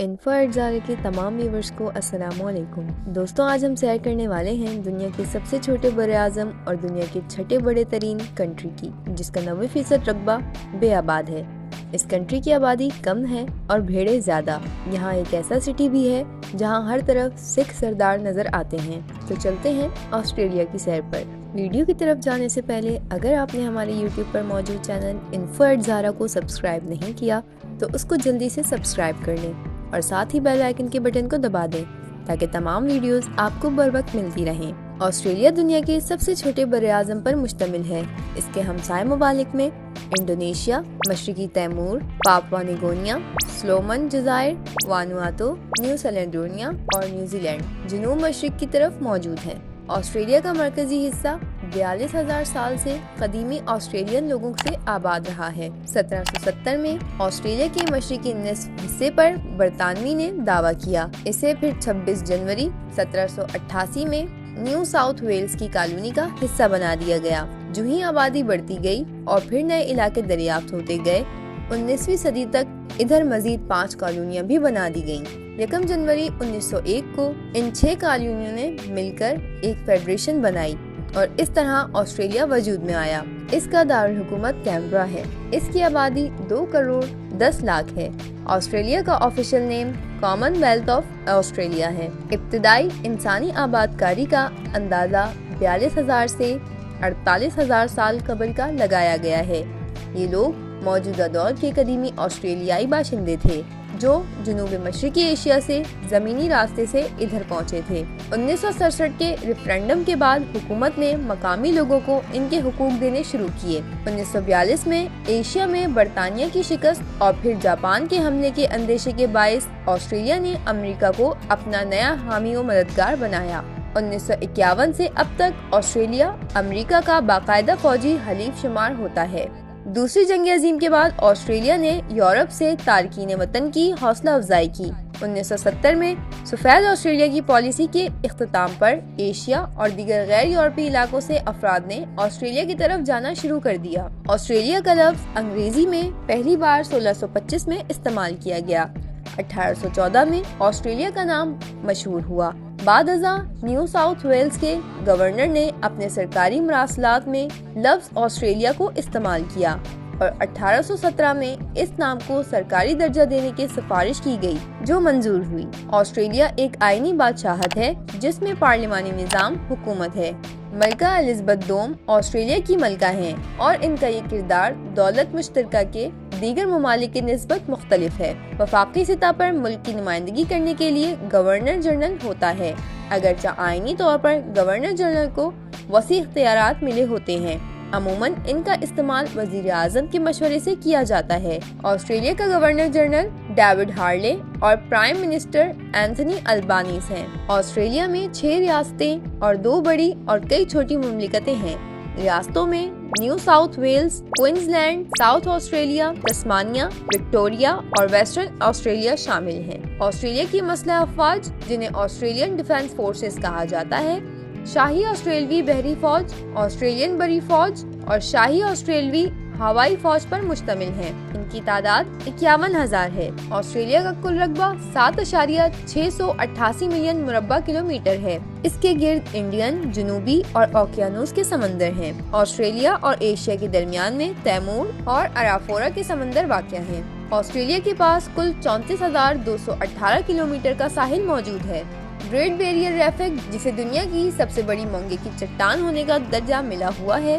Info ارزارے کے تمام viewers کو السلام علیکم دوستوں، آج ہم سیر کرنے والے ہیں دنیا کے سب سے چھوٹے براعظم اور دنیا کے چھٹے بڑے ترین کنٹری کی، جس کا 90% رقبہ بے آباد ہے۔ اس کنٹری کی آبادی کم ہے اور بھیڑیں زیادہ۔ یہاں ایک ایسا سٹی بھی ہے جہاں ہر طرف سکھ سردار نظر آتے ہیں۔ تو چلتے ہیں آسٹریلیا کی سیر پر۔ ویڈیو کی طرف جانے سے پہلے اگر آپ نے ہمارے یوٹیوب پر موجود چینل انفو ارزارہ کو سبسکرائب نہیں کیا تو اس کو جلدی سے سبسکرائب کر لیں اور ساتھ ہی بیل آئیکن کے بٹن کو دبا دیں تاکہ تمام ویڈیوز آپ کو بر وقت ملتی رہیں۔ آسٹریلیا دنیا کے سب سے چھوٹے براعظم پر مشتمل ہے۔ اس کے ہمسائے ممالک میں انڈونیشیا، مشرقی تیمور، پاپوا نیگونیا، سلومن جزائر، وانواتو، نیو سیلنڈونیا اور نیوزی لینڈ جنوب مشرق کی طرف موجود ہے۔ آسٹریلیا کا مرکزی حصہ 42,000 سال سے قدیمی آسٹریلین لوگوں سے آباد رہا ہے۔ 1770 میں آسٹریلیا کے مشرقی نصف حصے پر برطانوی نے دعویٰ کیا۔ اسے پھر 26 جنوری 1788 میں نیو ساؤتھ ویلز کی کالونی کا حصہ بنا دیا گیا۔ جو ہی آبادی بڑھتی گئی اور پھر نئے علاقے دریافت ہوتے گئے، 19ویں صدی تک ادھر مزید 5 کالونیاں بھی بنا دی گئیں۔ 1 جنوری 1901 کو ان 6 کالونیوں نے مل کر ایک فیڈریشن بنائی اور اس طرح آسٹریلیا وجود میں آیا۔ اس کا دارالحکومت کینبرا ہے۔ اس کی آبادی 2 کروڑ 10 لاکھ ہے۔ آسٹریلیا کا official name common wealth of Australia ہے۔ ابتدائی انسانی آباد کاری کا اندازہ 42,000 سے 48,000 سال قبل کا لگایا گیا ہے۔ یہ لوگ موجودہ دور کے قدیمی آسٹریلیائی باشندے تھے جو جنوب مشرقی ایشیا سے زمینی راستے سے ادھر پہنچے تھے۔ 1967 کے ریفرینڈم کے بعد حکومت نے مقامی لوگوں کو ان کے حقوق دینے شروع کیے۔ 1942 میں ایشیا میں برطانیہ کی شکست اور پھر جاپان کے حملے کے اندیشے کے باعث آسٹریلیا نے امریکا کو اپنا نیا حامی و مددگار بنایا۔ 1951 سے اب تک آسٹریلیا امریکا کا باقاعدہ فوجی حلیف شمار ہوتا ہے۔ دوسری جنگ عظیم کے بعد آسٹریلیا نے یورپ سے تارکین وطن کی حوصلہ افزائی کی۔ 1970 میں سفید آسٹریلیا کی پالیسی کے اختتام پر ایشیا اور دیگر غیر یورپی علاقوں سے افراد نے آسٹریلیا کی طرف جانا شروع کر دیا۔ آسٹریلیا کا لفظ انگریزی میں پہلی بار 1625 میں استعمال کیا گیا۔ 1814 میں آسٹریلیا کا نام مشہور ہوا۔ بعد ازاں نیو ساؤتھ ویلز کے گورنر نے اپنے سرکاری مراسلات میں لفظ آسٹریلیا کو استعمال کیا اور 1817 میں اس نام کو سرکاری درجہ دینے کی سفارش کی گئی جو منظور ہوئی۔ آسٹریلیا ایک آئینی بادشاہت ہے جس میں پارلیمانی نظام حکومت ہے۔ ملکہ الزبتھ دوم آسٹریلیا کی ملکہ ہیں اور ان کا یہ کردار دولت مشترکہ کے دیگر ممالک کی نسبت مختلف ہے۔ وفاقی سطح پر ملک کی نمائندگی کرنے کے لیے گورنر جنرل ہوتا ہے، اگرچہ آئینی طور پر گورنر جنرل کو وسیع اختیارات ملے ہوتے ہیں۔ عموماً ان کا استعمال وزیر اعظم کے مشورے سے کیا جاتا ہے۔ آسٹریلیا کا گورنر جنرل ڈیوڈ ہارلے اور پرائم منسٹر اینتھنی البانیز ہیں۔ آسٹریلیا میں 6 ریاستیں اور 2 بڑی اور کئی چھوٹی مملکتیں ہیں۔ ریاستوں میں New South Wales, Queensland, South Australia, Tasmania, Victoria اور ویسٹرن آسٹریلیا شامل ہیں۔ آسٹریلیا کی مسلح افواج جنہیں آسٹریلین ڈیفنس فورسز کہا جاتا ہے، شاہی آسٹریلوی بحری فوج، آسٹریلین بری فوج اور شاہی آسٹریلوی ہوائی فوج پر مشتمل ہیں۔ ان کی تعداد 51,000 ہے۔ آسٹریلیا کا کل رقبہ 7.688 ملین مربع کلومیٹر ہے۔ اس کے گرد انڈین، جنوبی اور اوقیانوس کے سمندر ہیں۔ آسٹریلیا اور ایشیا کے درمیان میں تیمور اور ارافورا کے سمندر واقع ہیں۔ آسٹریلیا کے پاس کل 34,218 کلومیٹر کا ساحل موجود ہے۔ گریٹ بیریئر ریف، جسے دنیا کی سب سے بڑی مونگے کی چٹان ہونے کا درجہ ملا ہوا ہے،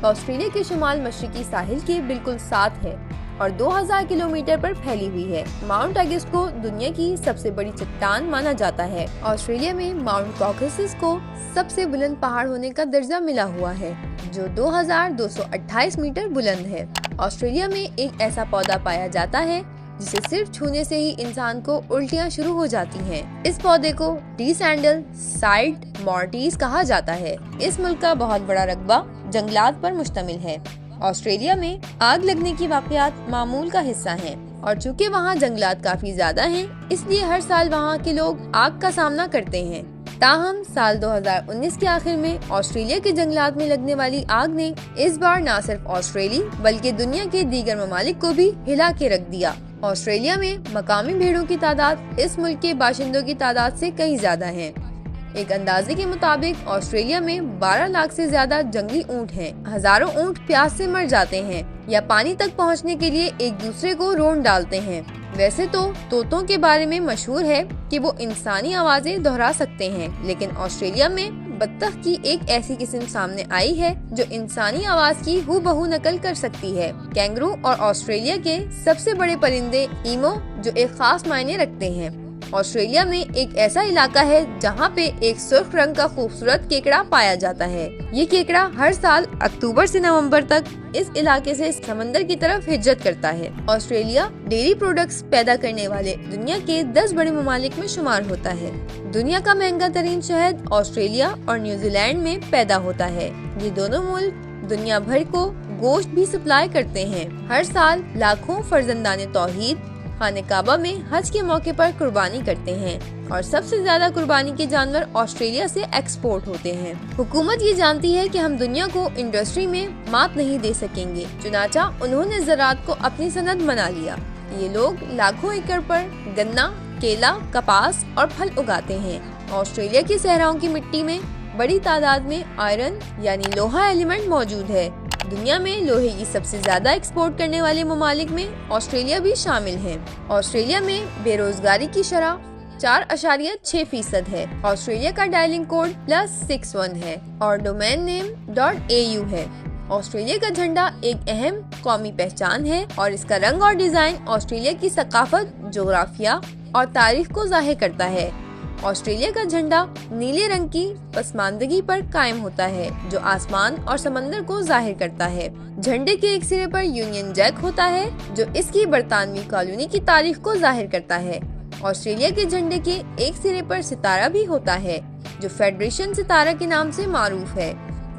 آسٹریلیا کے شمال مشرقی ساحل کے بالکل ساتھ ہے اور 2000 کلومیٹر پر پھیلی ہوئی ہے۔ ماؤنٹ ایگسٹ کو دنیا کی سب سے بڑی چٹان مانا جاتا ہے۔ آسٹریلیا میں ماؤنٹ کاکسس کو سب سے بلند پہاڑ ہونے کا درجہ ملا ہوا ہے جو 2228 میٹر بلند ہے۔ آسٹریلیا میں ایک ایسا پودا پایا جاتا ہے جسے صرف چھونے سے ہی انسان کو الٹیاں شروع ہو جاتی ہیں۔ اس پودے کو ڈی سینڈل سائڈ مارٹیز کہا جاتا ہے۔ اس ملک کا بہت بڑا رقبہ جنگلات پر مشتمل ہے۔ آسٹریلیا میں آگ لگنے کی واقعات معمول کا حصہ ہیں اور چونکہ وہاں جنگلات کافی زیادہ ہیں اس لیے ہر سال وہاں کے لوگ آگ کا سامنا کرتے ہیں۔ تاہم سال 2019 کے آخر میں آسٹریلیا کے جنگلات میں لگنے والی آگ نے اس بار نہ صرف آسٹریلی بلکہ دنیا کے دیگر ممالک کو بھی ہلا کے رکھ دیا۔ آسٹریلیا میں مقامی بھیڑوں کی تعداد اس ملک کے باشندوں کی تعداد سے کئی زیادہ ہے۔ ایک اندازے کے مطابق آسٹریلیا میں 12 لاکھ سے زیادہ جنگلی اونٹ ہیں۔ ہزاروں اونٹ پیاس سے مر جاتے ہیں یا پانی تک پہنچنے کے لیے ایک دوسرے کو رون ڈالتے ہیں۔ ویسے تو طوطوں کے بارے میں مشہور ہے کہ وہ انسانی آوازیں دہرا سکتے ہیں، لیکن آسٹریلیا میں بطخ کی ایک ایسی قسم سامنے آئی ہے جو انسانی آواز کی ہو بہو نقل کر سکتی ہے۔ کینگرو اور آسٹریلیا کے سب سے بڑے پرندے ایمو جو ایک خاص معنی رکھتے ہیں۔ آسٹریلیا میں ایک ایسا علاقہ ہے جہاں پہ ایک سرخ رنگ کا خوبصورت کیکڑا پایا جاتا ہے۔ یہ کیکڑا ہر سال اکتوبر سے نومبر تک اس علاقے سے سمندر کی طرف ہجرت کرتا ہے۔ آسٹریلیا ڈیری پروڈکٹس پیدا کرنے والے دنیا کے 10 بڑے ممالک میں شمار ہوتا ہے۔ دنیا کا مہنگا ترین شہد آسٹریلیا اور نیوزی لینڈ میں پیدا ہوتا ہے۔ یہ دونوں ملک دنیا بھر کو گوشت بھی سپلائی کرتے ہیں۔ ہر سال لاکھوں فرزندان توحید خانہ کعبہ میں حج کے موقع پر قربانی کرتے ہیں اور سب سے زیادہ قربانی کے جانور آسٹریلیا سے ایکسپورٹ ہوتے ہیں۔ حکومت یہ جانتی ہے کہ ہم دنیا کو انڈسٹری میں مات نہیں دے سکیں گے، چنانچہ انہوں نے زراعت کو اپنی صنعت بنا لیا۔ یہ لوگ لاکھوں ایکڑ پر گنا، کیلا، کپاس اور پھل اگاتے ہیں۔ آسٹریلیا کی صحراؤں کی مٹی میں بڑی تعداد میں آئرن یعنی لوہا ایلیمنٹ موجود ہے۔ دنیا میں لوہے کی سب سے زیادہ ایکسپورٹ کرنے والے ممالک میں آسٹریلیا بھی شامل ہے۔ آسٹریلیا میں بے روزگاری کی شرح 4.6% ہے۔ آسٹریلیا کا ڈائلنگ کوڈ +61 ہے اور ڈومین نیم .au ہے۔ آسٹریلیا کا جھنڈا ایک اہم قومی پہچان ہے اور اس کا رنگ اور ڈیزائن آسٹریلیا کی ثقافت، جغرافیہ اور تاریخ کو ظاہر کرتا ہے۔ آسٹریلیا کا جھنڈا نیلے رنگ کی پسماندگی پر قائم ہوتا ہے جو آسمان اور سمندر کو ظاہر کرتا ہے۔ جھنڈے کے ایک سرے پر یونین جیک ہوتا ہے جو اس کی برطانوی کالونی کی تاریخ کو ظاہر کرتا ہے۔ آسٹریلیا کے جھنڈے کے ایک سرے پر ستارہ بھی ہوتا ہے جو فیڈریشن ستارہ کے نام سے معروف ہے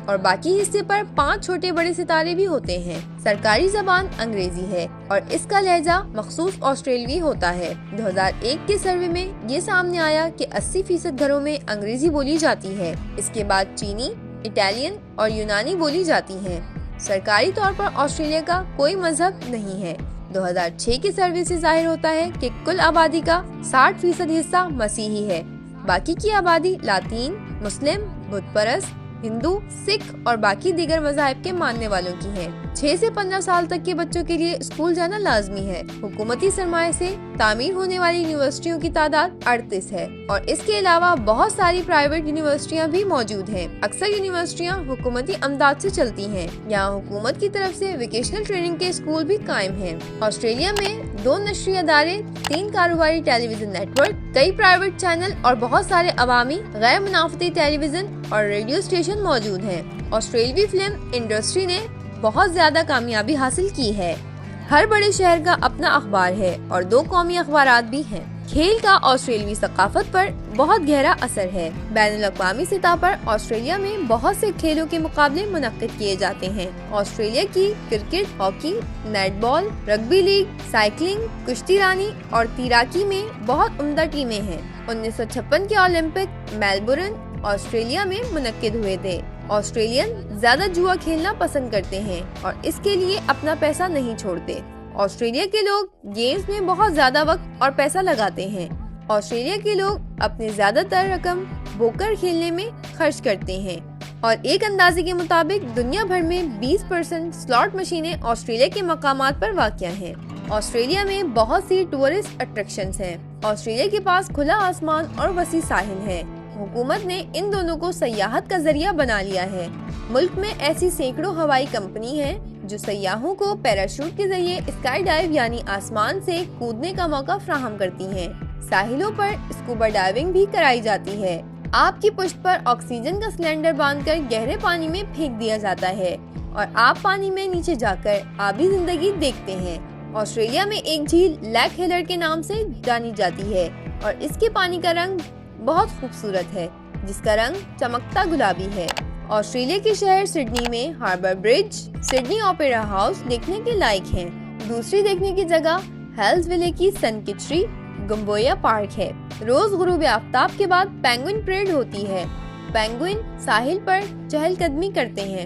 اور باقی حصے پر 5 چھوٹے بڑے ستارے بھی ہوتے ہیں۔ سرکاری زبان انگریزی ہے اور اس کا لہجہ مخصوص آسٹریلوی ہوتا ہے۔ 2001 کے سروے میں یہ سامنے آیا کہ 80% گھروں میں انگریزی بولی جاتی ہے۔ اس کے بعد چینی، اٹالین اور یونانی بولی جاتی ہیں۔ سرکاری طور پر آسٹریلیا کا کوئی مذہب نہیں ہے۔ 2006 کے سروے سے ظاہر ہوتا ہے کہ کل آبادی کا 60% حصہ مسیحی ہے، باقی کی آبادی لاطین، مسلم، بت پرست، ہندو، سکھ اور باقی دیگر مذاہب کے ماننے والوں کی ہیں۔ 6 سے 15 سال تک کے بچوں کے لیے اسکول جانا لازمی ہے۔ حکومتی سرمایہ سے تعمیر ہونے والی یونیورسٹیوں کی تعداد 38 ہے اور اس کے علاوہ بہت ساری پرائیویٹ یونیورسٹیاں بھی موجود ہیں۔ اکثر یونیورسٹیاں حکومتی امداد سے چلتی ہیں۔ یہاں حکومت کی طرف سے ووکیشنل ٹریننگ کے اسکول بھی قائم ہیں۔ آسٹریلیا میں 2 نشری ادارے، 3 کاروباری ٹیلی ویژن نیٹ ورک، کئی پرائیویٹ چینل اور بہت سارے عوامی غیر منافعتی ٹیلی ویژن اور ریڈیو اسٹیشن موجود ہیں۔ آسٹریلوی فلم انڈسٹری نے بہت زیادہ کامیابی حاصل کی ہے۔ ہر بڑے شہر کا اپنا اخبار ہے اور 2 قومی اخبارات بھی ہیں۔ کھیل کا آسٹریلوی ثقافت پر بہت گہرا اثر ہے۔ بین الاقوامی سطح پر آسٹریلیا میں بہت سے کھیلوں کے مقابلے منعقد کیے جاتے ہیں۔ آسٹریلیا کی کرکٹ، ہاکی، نیٹ بال، رگبی لیگ، سائیکلنگ، کشتی رانی اور تیراکی میں بہت عمدہ ٹیمیں ہیں۔ 1956 کے اولمپک میلبورن، آسٹریلیا میں منعقد ہوئے تھے۔ آسٹریلین زیادہ جوا کھیلنا پسند کرتے ہیں اور اس کے لیے اپنا پیسہ نہیں چھوڑتے۔ آسٹریلیا کے لوگ گیمز میں بہت زیادہ وقت اور پیسہ لگاتے ہیں۔ آسٹریلیا کے لوگ اپنے زیادہ تر رقم پوکر کھیلنے میں خرچ کرتے ہیں اور ایک اندازے کے مطابق دنیا بھر میں 20% سلاٹ مشینیں آسٹریلیا کے مقامات پر واقع ہیں۔ آسٹریلیا میں بہت سی ٹورسٹ اٹریکشنز ہیں۔ آسٹریلیا کے پاس کھلا آسمان اور وسیع ساحل ہے۔ حکومت نے ان دونوں کو سیاحت کا ذریعہ بنا لیا ہے۔ ملک میں ایسی سینکڑوں ہوائی کمپنی ہیں جو سیاحوں کو پیراشوٹ کے ذریعے اسکائی ڈائیو یعنی آسمان سے کودنے کا موقع فراہم کرتی ہیں۔ ساحلوں پر اسکوبا ڈائیونگ بھی کرائی جاتی ہے۔ آپ کی پشت پر آکسیجن کا سلنڈر باندھ کر گہرے پانی میں پھینک دیا جاتا ہے اور آپ پانی میں نیچے جا کر آبی زندگی دیکھتے ہیں۔ آسٹریلیا میں ایک جھیل لیک ہیلر کے نام سے جانی جاتی ہے اور اس کے پانی کا رنگ بہت خوبصورت ہے جس کا رنگ چمکتا گلابی ہے۔ آسٹریلیا کے شہر سڈنی میں ہاربر برج، سڈنی اوپیرا ہاؤس دیکھنے کے لائق ہیں۔ دوسری دیکھنے کی جگہ ہیلز ویلے کی سن کچری گمبویا پارک ہے۔ روز غروب آفتاب کے بعد پینگوئن پریڈ ہوتی ہے۔ پینگوئن ساحل پر چہل قدمی کرتے ہیں۔